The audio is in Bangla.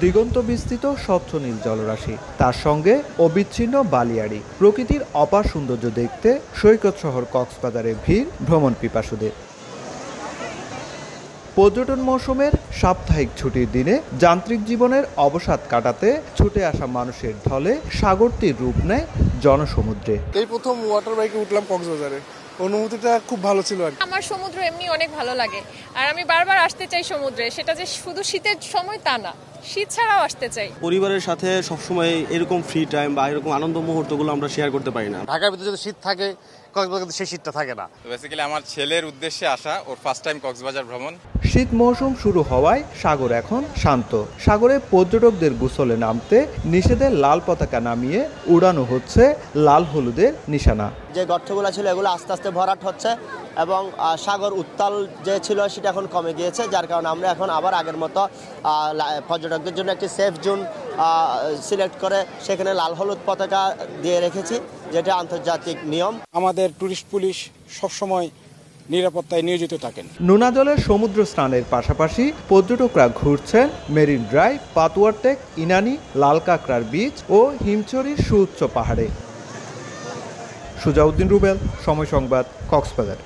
দিগন্ত বিস্তৃত স্বচ্ছ নীল জলরাশি, তার সঙ্গে অবিচ্ছিন্ন বালিয়াড়ি। প্রকৃতির অপার সৌন্দর্য দেখতে সৈকত শহর কক্সবাজারে ভিড় ভ্রমণ পিপাসুদের। পর্যটন মৌসুমের সাপ্তাহিক ছুটির দিনে যান্ত্রিক জীবনের অবসাদ কাটাতে ছুটে আসা মানুষের ঢলে সাগরটির রূপ নেয় জনসমুদ্রে। এই প্রথম ওয়াটার বাইকে উঠলাম কক্সবাজারে, অনুভূতিটা খুব ভালো ছিল। আমার সমুদ্র এমনি অনেক ভালো লাগে, আর আমি বারবার আসতে চাই সমুদ্রে। সেটা যে শুধু শীতের সময় তা না, শীত ছাড়াও আসতে চাই। পরিবারের সাথে সবসময় এরকম ফ্রি টাইম বা এরকম আনন্দ মুহূর্তগুলো আমরা শেয়ার করতে পারি না। ঢাকার ভিতরে যদি শীত থাকে, কক্সবাজারে সেই শীতটা থাকে না। বেসিক্যালি আমার ছেলের উদ্দেশ্যে আসা, ওর ফার্স্ট টাইম কক্সবাজার ভ্রমণ। শীত মৌসুম শুরু হওয়ায় সাগর এখন শান্ত। সাগরে পর্যটকদের গোসলে নামতে নিষেধের লাল পতাকা নামিয়ে উড়ানো হচ্ছে লাল হলুদের নিশানা। যে গর্তগুলো ছিল এগুলো আস্তে আস্তে ভরাট হচ্ছে এবং সাগর উত্তাল যে ছিল সেটা এখন কমে গিয়েছে, যার কারণে আমরা এখন আবার আগের মতো পর্যটকদের জন্য একটি সেফ জোন সিলেক্ট করে সেখানে লাল হলুদ পতাকা দিয়ে রেখেছি, যেটা আন্তর্জাতিক নিয়ম। আমাদের টুরিস্ট পুলিশ সবসময় নিরাপত্তায় নিয়োজিত থাকেন। নোনা জলের সমুদ্র স্নানের পাশাপাশি পর্যটকরা ঘুরছেন মেরিন ড্রাইভ, পাতুয়ার টেক, ইনানি, লাল কাঁকড়ার বীচ ও হিমছড়ির সুউচ্চ পাহাড়ে। সুজাউদ্দিন রুবেল, সময় সংবাদ, কক্সবাজার।